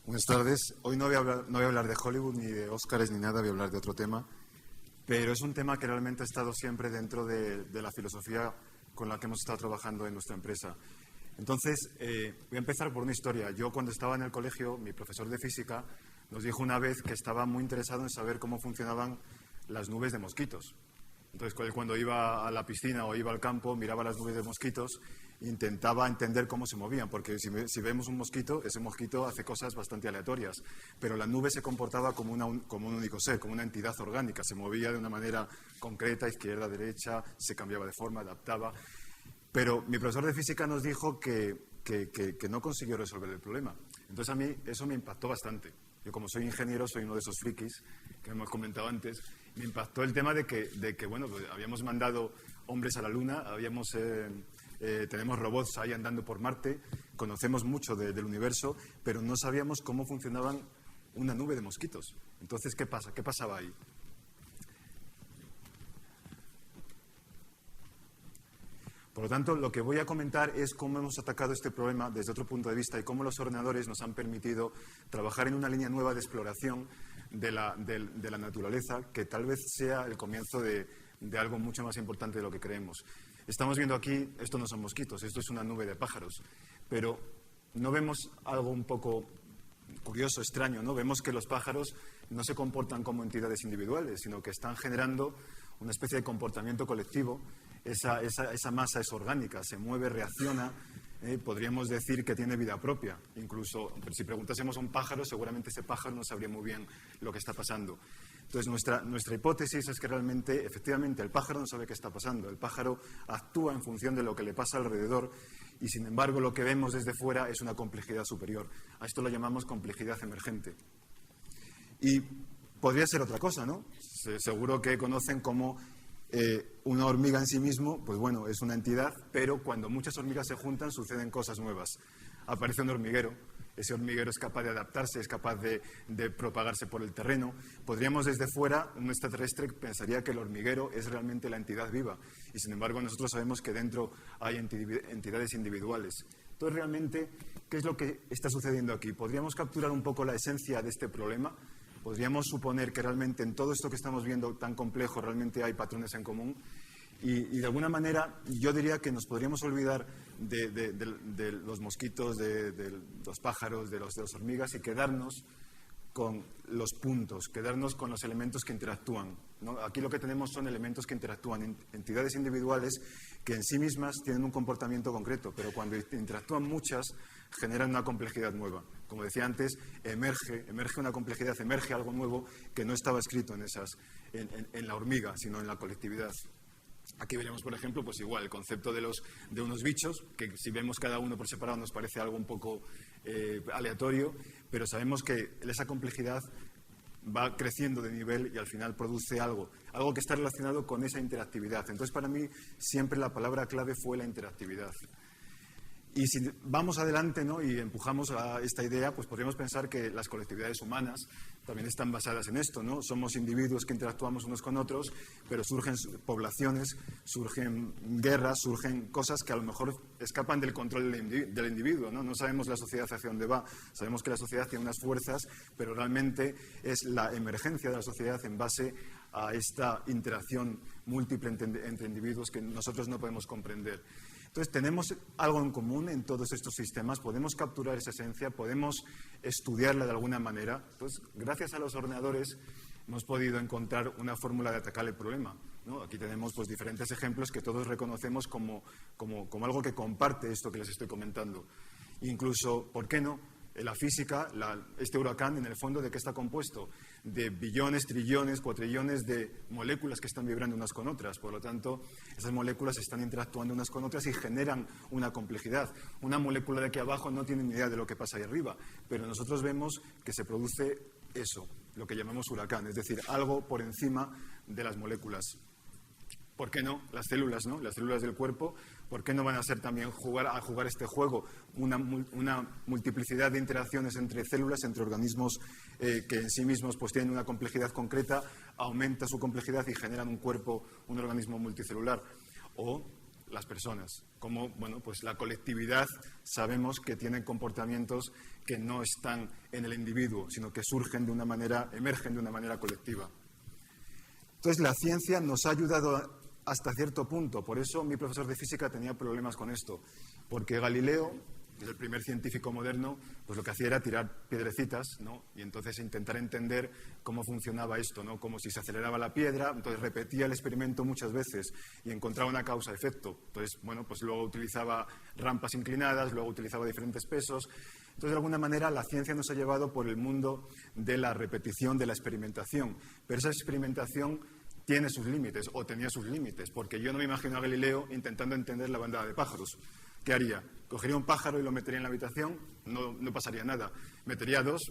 Buenas tardes. Hoy no voy a hablar de Hollywood ni de Óscares ni nada, voy a hablar de otro tema, pero es un tema que realmente ha estado siempre dentro de la filosofía con la que hemos estado trabajando en nuestra empresa. Entonces, voy a empezar por una historia. Yo, cuando estaba en el colegio, mi profesor de física nos dijo una vez que estaba muy interesado en saber cómo funcionaban las nubes de mosquitos. Entonces, cuando iba a la piscina o iba al campo, miraba las nubes de mosquitos e intentaba entender cómo se movían, porque si vemos un mosquito, ese mosquito hace cosas bastante aleatorias, pero la nube se comportaba como un único ser, como una entidad orgánica, se movía de una manera concreta, izquierda, derecha, se cambiaba de forma, adaptaba. Pero mi profesor de física nos dijo que no consiguió resolver el problema. Entonces, a mí eso me impactó bastante. Yo, como soy ingeniero, soy uno de esos frikis que hemos comentado antes. Me impactó el tema de que bueno, pues habíamos mandado hombres a la Luna, tenemos robots ahí andando por Marte, conocemos mucho del universo, pero no sabíamos cómo funcionaban una nube de mosquitos. Entonces, ¿qué pasa? ¿Qué pasaba ahí? Por lo tanto, lo que voy a comentar es cómo hemos atacado este problema desde otro punto de vista y cómo los ordenadores nos han permitido trabajar en una línea nueva de exploración de la naturaleza, que tal vez sea el comienzo de algo mucho más importante de lo que creemos. Estamos viendo aquí, esto no son mosquitos, esto es una nube de pájaros, pero no vemos algo un poco curioso, extraño, ¿no? Vemos que los pájaros no se comportan como entidades individuales, sino que están generando una especie de comportamiento colectivo. Esa masa es orgánica, se mueve, reacciona, podríamos decir que tiene vida propia. Incluso, si preguntásemos a un pájaro, seguramente ese pájaro no sabría muy bien lo que está pasando. Entonces, nuestra hipótesis es que realmente, efectivamente, el pájaro no sabe qué está pasando. El pájaro actúa en función de lo que le pasa alrededor y, sin embargo, lo que vemos desde fuera es una complejidad superior. A esto lo llamamos complejidad emergente. Y podría ser otra cosa, ¿no? Seguro que conocen cómo una hormiga en sí mismo, pues bueno, es una entidad, pero cuando muchas hormigas se juntan suceden cosas nuevas. Aparece un hormiguero, ese hormiguero es capaz de adaptarse, es capaz de propagarse por el terreno. Podríamos desde fuera, un extraterrestre pensaría que el hormiguero es realmente la entidad viva, y sin embargo nosotros sabemos que dentro hay entidades individuales. Entonces, realmente, ¿qué es lo que está sucediendo aquí? ¿Podríamos capturar un poco la esencia de este problema? Podríamos suponer que realmente en todo esto que estamos viendo tan complejo realmente hay patrones en común y de alguna manera yo diría que nos podríamos olvidar de los mosquitos, de los pájaros, de las hormigas y quedarnos con los puntos, quedarnos con los elementos que interactúan, ¿no? Aquí lo que tenemos son elementos que interactúan, entidades individuales que en sí mismas tienen un comportamiento concreto, pero cuando interactúan muchas generan una complejidad nueva. Como decía antes, emerge una complejidad, emerge algo nuevo que no estaba escrito en la hormiga, sino en la colectividad. Aquí veremos, por ejemplo, pues igual, el concepto de unos bichos, que si vemos cada uno por separado nos parece algo un poco aleatorio, pero sabemos que esa complejidad va creciendo de nivel y al final produce algo que está relacionado con esa interactividad. Entonces, para mí, siempre la palabra clave fue la interactividad. Y si vamos adelante, ¿no?, y empujamos a esta idea, pues podríamos pensar que las colectividades humanas también están basadas en esto, ¿no? Somos individuos que interactuamos unos con otros, pero surgen poblaciones, surgen guerras, surgen cosas que a lo mejor escapan del control del individuo, ¿no? No sabemos la sociedad hacia dónde va, sabemos que la sociedad tiene unas fuerzas, pero realmente es la emergencia de la sociedad en base a esta interacción múltiple entre individuos que nosotros no podemos comprender. Entonces, tenemos algo en común en todos estos sistemas, podemos capturar esa esencia, podemos estudiarla de alguna manera. Pues, gracias a los ordenadores hemos podido encontrar una fórmula de atacar el problema, ¿no? Aquí tenemos pues diferentes ejemplos que todos reconocemos como algo que comparte esto que les estoy comentando. Incluso, ¿por qué no? La física, este huracán, en el fondo, ¿de qué está compuesto? De billones, trillones, cuatrillones de moléculas que están vibrando unas con otras. Por lo tanto, esas moléculas están interactuando unas con otras y generan una complejidad. Una molécula de aquí abajo no tiene ni idea de lo que pasa ahí arriba, pero nosotros vemos que se produce eso, lo que llamamos huracán, es decir, algo por encima de las moléculas. ¿Por qué no? Las células, ¿no? Las células del cuerpo, ¿por qué no van a ser también a jugar este juego? Una multiplicidad de interacciones entre células, entre organismos que en sí mismos pues tienen una complejidad concreta, aumenta su complejidad y generan un cuerpo, un organismo multicelular. O las personas, cómo, bueno, pues la colectividad sabemos que tienen comportamientos que no están en el individuo, sino que surgen de una manera, emergen de una manera colectiva. Entonces, la ciencia nos ha ayudado hasta cierto punto. Por eso mi profesor de física tenía problemas con esto, porque Galileo, el primer científico moderno, pues lo que hacía era tirar piedrecitas, ¿no? Y entonces intentar entender cómo funcionaba esto, ¿no? Como si se aceleraba la piedra, entonces repetía el experimento muchas veces y encontraba una causa-efecto. Entonces, bueno, pues luego utilizaba rampas inclinadas, luego utilizaba diferentes pesos. Entonces, de alguna manera, la ciencia nos ha llevado por el mundo de la repetición, de la experimentación. Pero esa experimentación tiene sus límites, o tenía sus límites, porque yo no me imagino a Galileo intentando entender la bandada de pájaros. ¿Qué haría? ¿Cogería un pájaro y lo metería en la habitación? No pasaría nada. Metería 2,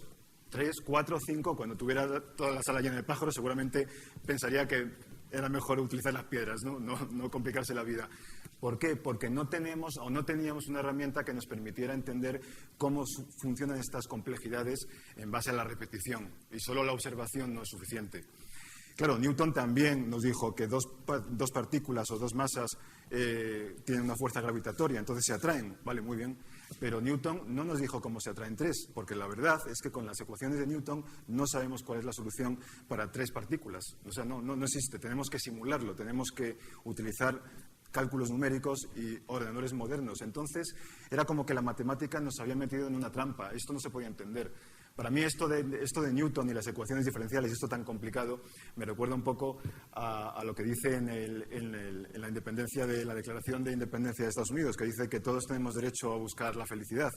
3, 4, 5. Cuando tuviera toda la sala llena de pájaros, seguramente pensaría que era mejor utilizar las piedras, no complicarse la vida. ¿Por qué? Porque no tenemos o no teníamos una herramienta que nos permitiera entender cómo funcionan estas complejidades en base a la repetición. Y solo la observación no es suficiente. Claro, Newton también nos dijo que dos partículas o dos masas tienen una fuerza gravitatoria, entonces se atraen. Vale, muy bien. Pero Newton no nos dijo cómo se atraen tres, porque la verdad es que con las ecuaciones de Newton no sabemos cuál es la solución para tres partículas. O sea, no existe. Tenemos que simularlo, tenemos que utilizar cálculos numéricos y ordenadores modernos. Entonces, era como que la matemática nos había metido en una trampa. Esto no se podía entender. Para mí esto de Newton y las ecuaciones diferenciales, esto tan complicado, me recuerda un poco a lo que dice en la independencia de la Declaración de Independencia de Estados Unidos, que dice que todos tenemos derecho a buscar la felicidad.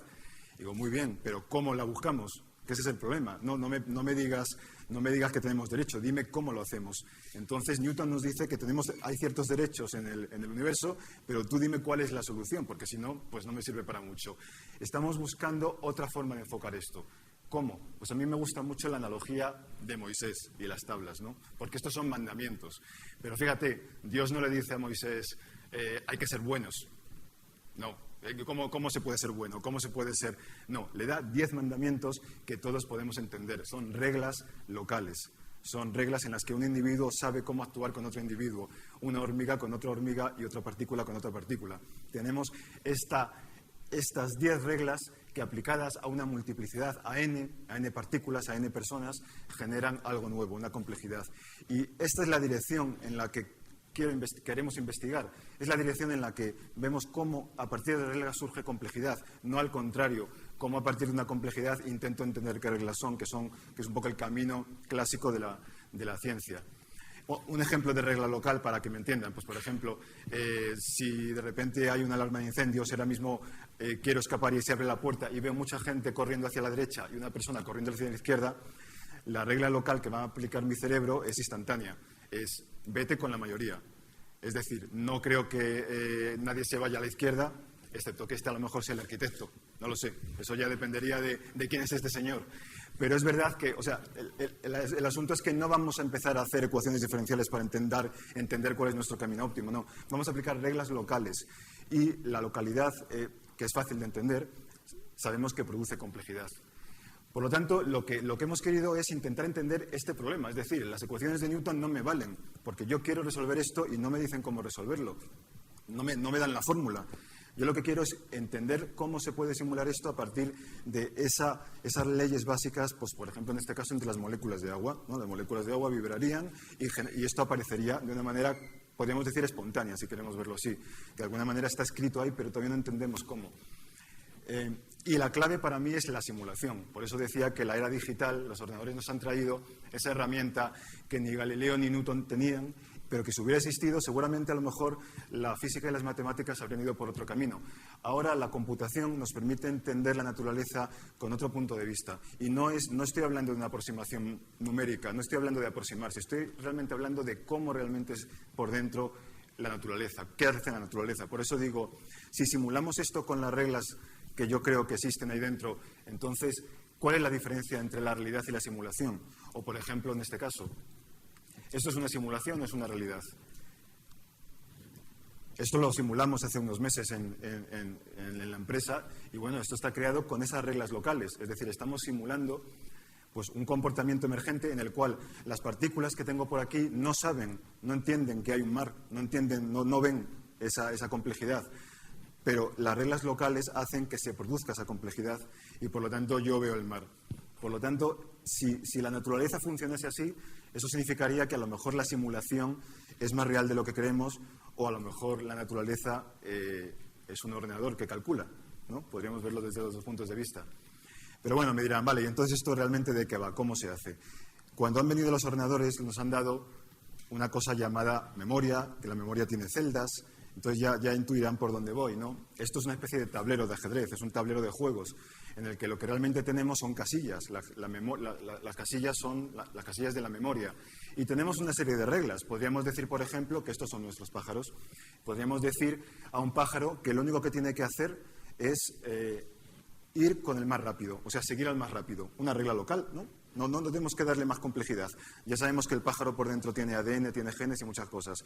Digo, muy bien, pero ¿cómo la buscamos? Que ese es el problema. No me digas que tenemos derecho, dime cómo lo hacemos. Entonces Newton nos dice que hay ciertos derechos en el universo, pero tú dime cuál es la solución, porque si no, pues no me sirve para mucho. Estamos buscando otra forma de enfocar esto. ¿Cómo? Pues a mí me gusta mucho la analogía de Moisés y las tablas, ¿no? Porque estos son mandamientos. Pero fíjate, Dios no le dice a Moisés, hay que ser buenos. No. ¿Cómo se puede ser bueno? ¿Cómo se puede ser...? No, le da 10 mandamientos que todos podemos entender. Son reglas locales. Son reglas en las que un individuo sabe cómo actuar con otro individuo. Una hormiga con otra hormiga y otra partícula con otra partícula. Tenemos estas 10 reglas que aplicadas a una multiplicidad, a n partículas, a n personas, generan algo nuevo, una complejidad. Y esta es la dirección en la que queremos investigar. Es la dirección en la que vemos cómo a partir de reglas surge complejidad, no al contrario, cómo a partir de una complejidad intento entender qué reglas son, que es un poco el camino clásico de la ciencia. Un ejemplo de regla local para que me entiendan, pues por ejemplo, si de repente hay una alarma de incendios, ahora mismo quiero escapar y se abre la puerta y veo mucha gente corriendo hacia la derecha y una persona corriendo hacia la izquierda, la regla local que va a aplicar mi cerebro es instantánea, es vete con la mayoría. Es decir, no creo que nadie se vaya a la izquierda, excepto que este a lo mejor sea el arquitecto, no lo sé, eso ya dependería de quién es este señor. Pero es verdad que, o sea, el asunto es que no vamos a empezar a hacer ecuaciones diferenciales para entender cuál es nuestro camino óptimo, no. Vamos a aplicar reglas locales y la localidad, que es fácil de entender, sabemos que produce complejidad. Por lo tanto, lo que hemos querido es intentar entender este problema, es decir, las ecuaciones de Newton no me valen, porque yo quiero resolver esto y no me dicen cómo resolverlo, no me dan la fórmula. Yo lo que quiero es entender cómo se puede simular esto a partir de esas leyes básicas, pues por ejemplo en este caso entre las moléculas de agua, ¿no? Las moléculas de agua vibrarían y esto aparecería de una manera, podríamos decir, espontánea, si queremos verlo así. De alguna manera está escrito ahí, pero todavía no entendemos cómo. Y la clave para mí es la simulación. Por eso decía que la era digital, los ordenadores nos han traído esa herramienta que ni Galileo ni Newton tenían, pero que si hubiera existido, seguramente a lo mejor la física y las matemáticas habrían ido por otro camino. Ahora la computación nos permite entender la naturaleza con otro punto de vista. Y no estoy hablando de una aproximación numérica, no estoy hablando de aproximarse, estoy realmente hablando de cómo realmente es por dentro la naturaleza, qué hace la naturaleza. Por eso digo, si simulamos esto con las reglas que yo creo que existen ahí dentro, entonces, ¿cuál es la diferencia entre la realidad y la simulación? O, por ejemplo, en este caso, ¿esto es una simulación o es una realidad? Esto lo simulamos hace unos meses en la empresa y, bueno, esto está creado con esas reglas locales. Es decir, estamos simulando pues, un comportamiento emergente en el cual las partículas que tengo por aquí no saben, no entienden que hay un mar, no entienden, no ven esa complejidad. Pero las reglas locales hacen que se produzca esa complejidad y, por lo tanto, yo veo el mar. Por lo tanto, si la naturaleza funcionase así, eso significaría que a lo mejor la simulación es más real de lo que creemos, o a lo mejor la naturaleza es un ordenador que calcula, ¿no? Podríamos verlo desde los dos puntos de vista. Pero bueno, me dirán, vale, ¿y entonces esto realmente de qué va? ¿Cómo se hace? Cuando han venido los ordenadores nos han dado una cosa llamada memoria, que la memoria tiene celdas. Entonces ya intuirán por dónde voy, ¿no? Esto es una especie de tablero de ajedrez, es un tablero de juegos, en el que lo que realmente tenemos son casillas. Las casillas son las casillas de la memoria. Y tenemos una serie de reglas. Podríamos decir, por ejemplo, que estos son nuestros pájaros. Podríamos decir a un pájaro que lo único que tiene que hacer es ir con el más rápido, o sea, seguir al más rápido. Una regla local, ¿no? No tenemos que darle más complejidad. Ya sabemos que el pájaro por dentro tiene ADN, tiene genes y muchas cosas.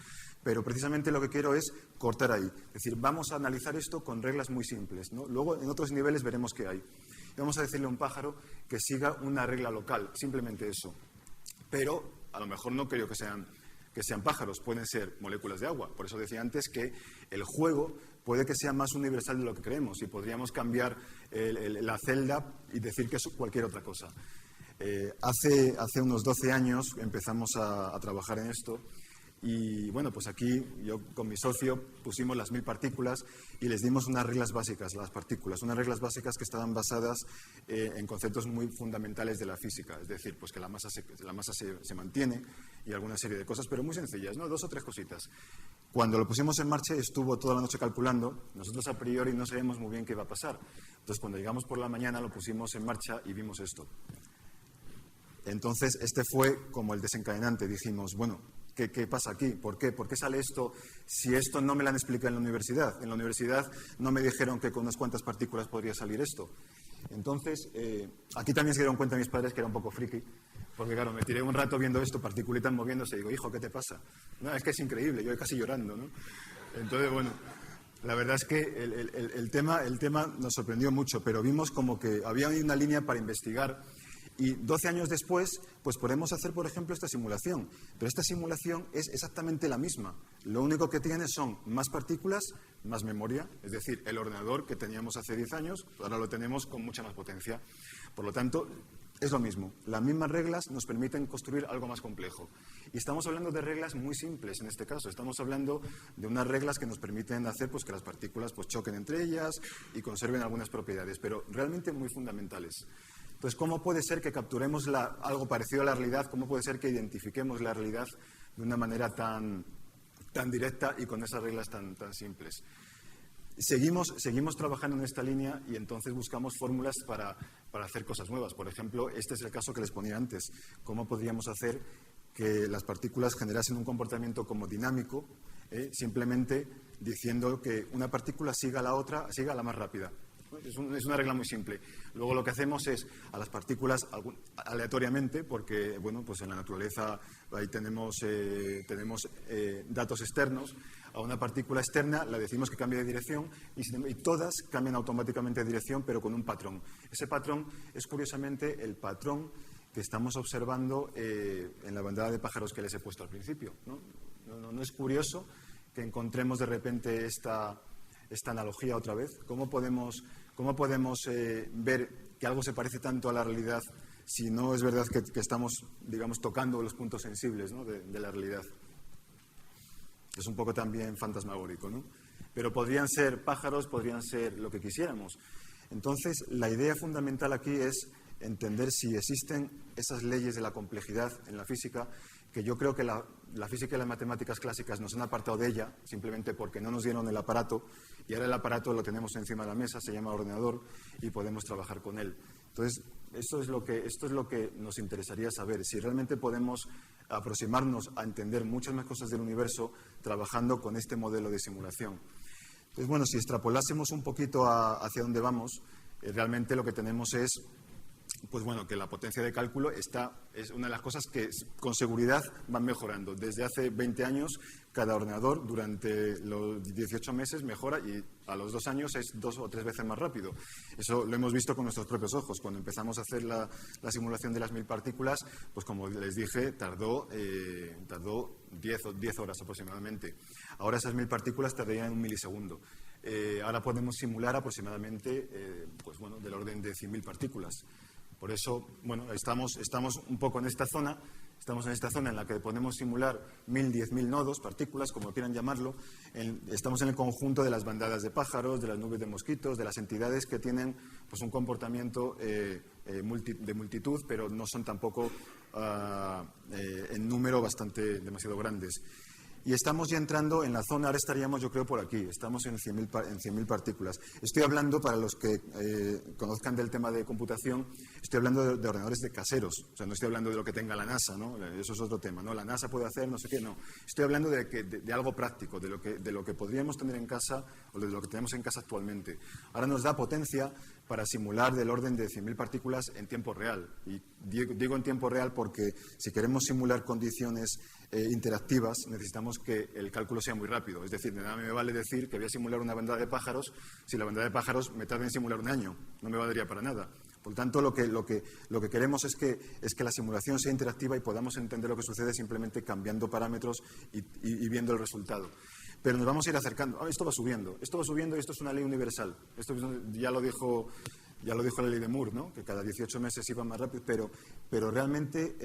Pero precisamente lo que quiero es cortar ahí. Es decir, vamos a analizar esto con reglas muy simples, ¿no? Luego, en otros niveles, veremos qué hay. Y vamos a decirle a un pájaro que siga una regla local, simplemente eso. Pero, a lo mejor no creo que sean pájaros, pueden ser moléculas de agua. Por eso decía antes que el juego puede que sea más universal de lo que creemos y podríamos cambiar la celda y decir que es cualquier otra cosa. Hace unos 12 años empezamos a trabajar en esto y bueno, pues aquí yo con mi socio pusimos las 1000 partículas y les dimos unas reglas básicas a las partículas, unas reglas básicas que estaban basadas en conceptos muy fundamentales de la física, es decir, pues que la masa se mantiene y alguna serie de cosas, pero muy sencillas, ¿no? 2 o 3 cositas. Cuando lo pusimos en marcha estuvo toda la noche calculando, nosotros a priori no sabíamos muy bien qué iba a pasar, entonces cuando llegamos por la mañana lo pusimos en marcha y vimos esto. Entonces, este fue como el desencadenante. Dijimos, bueno, ¿qué pasa aquí? ¿Por qué? ¿Por qué sale esto si esto no me lo han explicado en la universidad? En la universidad no me dijeron que con unas cuantas partículas podría salir esto. Entonces, aquí también se dieron cuenta mis padres que era un poco friki, porque claro, me tiré un rato viendo esto, partículitas moviéndose, y digo, hijo, ¿qué te pasa? No, es que es increíble, yo casi llorando, ¿no? Entonces, bueno, la verdad es que el tema nos sorprendió mucho, pero vimos como que había una línea para investigar. Y 12 años después, pues podemos hacer, por ejemplo, esta simulación. Pero esta simulación es exactamente la misma. Lo único que tiene son más partículas, más memoria. Es decir, el ordenador que teníamos hace 10 años, ahora lo tenemos con mucha más potencia. Por lo tanto, es lo mismo. Las mismas reglas nos permiten construir algo más complejo. Y estamos hablando de reglas muy simples en este caso. Estamos hablando de unas reglas que nos permiten hacer pues, que las partículas pues, choquen entre ellas y conserven algunas propiedades, pero realmente muy fundamentales. Entonces, ¿cómo puede ser que capturemos algo parecido a la realidad? ¿Cómo puede ser que identifiquemos la realidad de una manera tan directa y con esas reglas tan simples? Seguimos trabajando en esta línea y entonces buscamos fórmulas para hacer cosas nuevas. Por ejemplo, este es el caso que les ponía antes. ¿Cómo podríamos hacer que las partículas generasen un comportamiento como dinámico, simplemente diciendo que una partícula siga a la otra, siga a la más rápida? Es una regla muy simple. Luego lo que hacemos es a las partículas aleatoriamente, porque bueno, pues en la naturaleza ahí tenemos datos externos. A una partícula externa le decimos que cambie de dirección y todas cambian automáticamente de dirección, pero con un patrón. Ese patrón es curiosamente el patrón que estamos observando en la bandada de pájaros que les he puesto al principio, ¿no? ¿No es curioso que encontremos de repente esta analogía otra vez? ¿Cómo podemos ver que algo se parece tanto a la realidad si no es verdad que estamos, digamos, tocando los puntos sensibles, ¿no? de la realidad? Es un poco también fantasmagórico, ¿no? Pero podrían ser pájaros, podrían ser lo que quisiéramos. Entonces, la idea fundamental aquí es entender si existen esas leyes de la complejidad en la física, que yo creo que la física y las matemáticas clásicas nos han apartado de ella simplemente porque no nos dieron el aparato, y ahora el aparato lo tenemos encima de la mesa, se llama ordenador, y podemos trabajar con él. Entonces, esto es lo que nos interesaría saber, si realmente podemos aproximarnos a entender muchas más cosas del universo trabajando con este modelo de simulación. Entonces, bueno, si extrapolásemos un poquito hacia dónde vamos, realmente lo que tenemos es pues bueno, que la potencia de cálculo es una de las cosas que con seguridad van mejorando. Desde hace 20 años, cada ordenador durante los 18 meses mejora y A los 2 años es 2 o 3 veces más rápido. Eso lo hemos visto con nuestros propios ojos. Cuando empezamos a hacer la simulación de las 1000 partículas, pues como les dije, tardó 10 horas aproximadamente. Ahora esas 1000 partículas tardarían 1 milisegundo. Ahora podemos simular aproximadamente pues bueno, del orden de 100.000 partículas. Por eso, bueno, estamos un poco en esta zona. Estamos en esta zona en la que podemos simular 1000, 10.000 nodos, partículas, como quieran llamarlo. Estamos en el conjunto de las bandadas de pájaros, de las nubes de mosquitos, de las entidades que tienen pues, un comportamiento de multitud, pero no son tampoco en número demasiado grandes. Y estamos ya entrando en la zona, ahora estaríamos yo creo por aquí, estamos en 100.000 partículas. Estoy hablando, para los que conozcan del tema de computación, estoy hablando de ordenadores de caseros, o sea, no estoy hablando de lo que tenga la NASA, ¿no? Eso es otro tema, ¿no? La NASA puede hacer no sé qué, no. Estoy hablando de algo práctico, de lo que podríamos tener en casa o de lo que tenemos en casa actualmente. Ahora nos da potencia para simular del orden de 100.000 partículas en tiempo real. Y digo en tiempo real porque si queremos simular condiciones interactivas, necesitamos que el cálculo sea muy rápido. Es decir, de nada me vale decir que voy a simular una bandada de pájaros si la bandada de pájaros me tarda en simular 1 año. No me valdría para nada. Por lo tanto, lo que queremos es que la simulación sea interactiva y podamos entender lo que sucede simplemente cambiando parámetros y viendo el resultado. Pero nos vamos a ir acercando. Esto va subiendo y esto es una ley universal. Esto ya lo dijo la ley de Moore, ¿no? Que cada 18 meses iba más rápido, pero realmente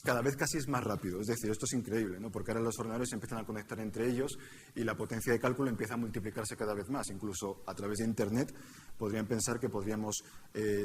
cada vez casi es más rápido. Es decir, esto es increíble, ¿no? Porque ahora los ordenadores se empiezan a conectar entre ellos y la potencia de cálculo empieza a multiplicarse cada vez más. Incluso a través de Internet podrían pensar que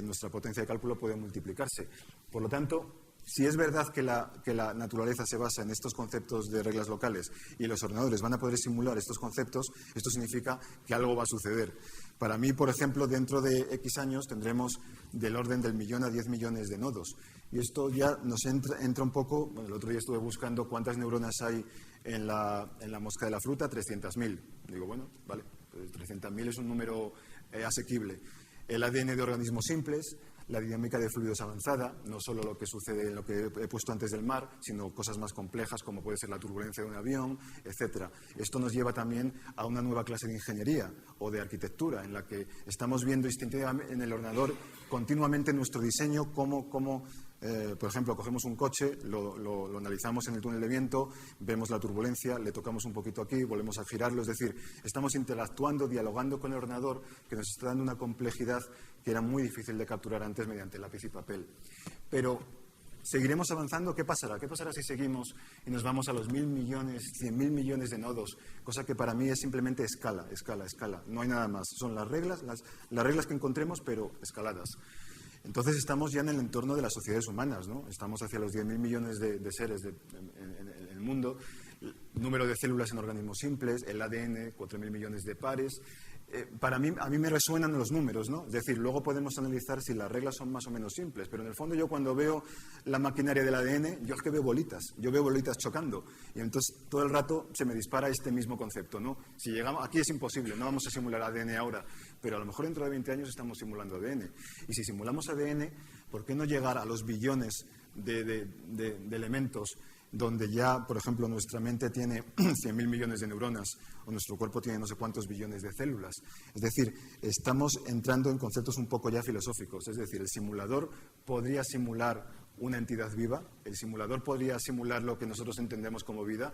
nuestra potencia de cálculo puede multiplicarse. Por lo tanto, si es verdad que la naturaleza se basa en estos conceptos de reglas locales y los ordenadores van a poder simular estos conceptos, esto significa que algo va a suceder. Para mí, por ejemplo, dentro de X años tendremos del orden del 1.000.000 a 10 millones de nodos. Y esto ya nos entra un poco. Bueno, el otro día estuve buscando cuántas neuronas hay en la mosca de la fruta, 300.000. Digo, bueno, vale, pues 300.000 es un número asequible. El ADN de organismos simples, la dinámica de fluidos avanzada, no solo lo que sucede en lo que he puesto antes del mar, sino cosas más complejas como puede ser la turbulencia de un avión, etc. Esto nos lleva también a una nueva clase de ingeniería o de arquitectura, en la que estamos viendo instintivamente en el ordenador continuamente nuestro diseño, por ejemplo, cogemos un coche, lo analizamos en el túnel de viento, vemos la turbulencia, le tocamos un poquito aquí, volvemos a girarlo. Es decir, estamos interactuando, dialogando con el ordenador, que nos está dando una complejidad que era muy difícil de capturar antes mediante lápiz y papel. Pero seguiremos avanzando. ¿Qué pasará? ¿Qué pasará si seguimos y nos vamos a los 1.000 millones, 100.000 millones de nodos? Cosa que para mí es simplemente escala. No hay nada más. Son las reglas que encontremos, pero escaladas. Entonces estamos ya en el entorno de las sociedades humanas, ¿no? Estamos hacia los 10.000 millones de seres en el mundo, el número de células en organismos simples, el ADN, 4.000 millones de pares. A mí me resuenan los números, ¿no? Es decir, luego podemos analizar si las reglas son más o menos simples, pero en el fondo yo cuando veo la maquinaria del ADN, yo es que veo bolitas chocando, y entonces todo el rato se me dispara este mismo concepto, ¿no? Si llegamos, aquí es imposible, no vamos a simular ADN ahora, pero a lo mejor dentro de 20 años estamos simulando ADN, y si simulamos ADN, ¿por qué no llegar a los billones de elementos donde ya, por ejemplo, nuestra mente tiene 100.000 millones de neuronas o nuestro cuerpo tiene no sé cuántos billones de células? Es decir, estamos entrando en conceptos un poco ya filosóficos. Es decir, el simulador podría simular una entidad viva, el simulador podría simular lo que nosotros entendemos como vida.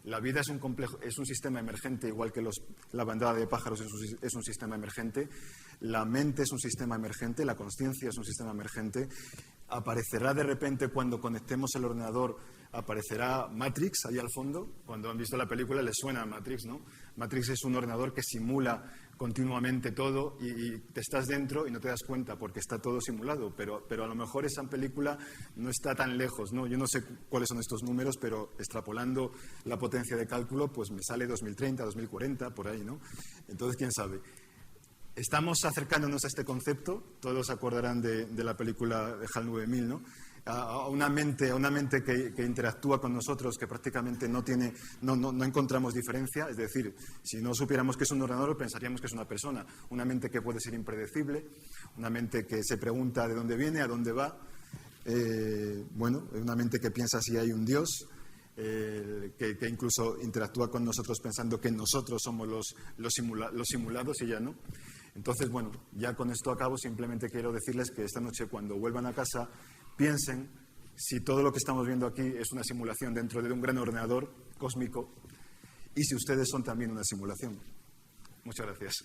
La vida es un sistema emergente, igual que la bandada de pájaros es un sistema emergente. La mente es un sistema emergente, la consciencia es un sistema emergente. Aparecerá de repente cuando conectemos el ordenador, aparecerá Matrix ahí al fondo. Cuando han visto la película les suena a Matrix, ¿no? Matrix es un ordenador que simula continuamente todo y te estás dentro y no te das cuenta porque está todo simulado, pero a lo mejor esa película no está tan lejos, ¿no? Yo no sé cuáles son estos números, pero extrapolando la potencia de cálculo, pues me sale 2030, 2040, por ahí, ¿no? Entonces, quién sabe. Estamos acercándonos a este concepto, todos se acordarán de la película de HAL 9000, ¿no? A una mente que interactúa con nosotros, que prácticamente no encontramos diferencia. Es decir, si no supiéramos que es un ordenador, pensaríamos que es una persona. Una mente que puede ser impredecible, una mente que se pregunta de dónde viene, a dónde va. Una mente que piensa si hay un Dios. que incluso interactúa con nosotros pensando que nosotros somos los simulados y ya no. Entonces, bueno, ya con esto acabo. Simplemente quiero decirles que esta noche, cuando vuelvan a casa, piensen si todo lo que estamos viendo aquí es una simulación dentro de un gran ordenador cósmico y si ustedes son también una simulación. Muchas gracias.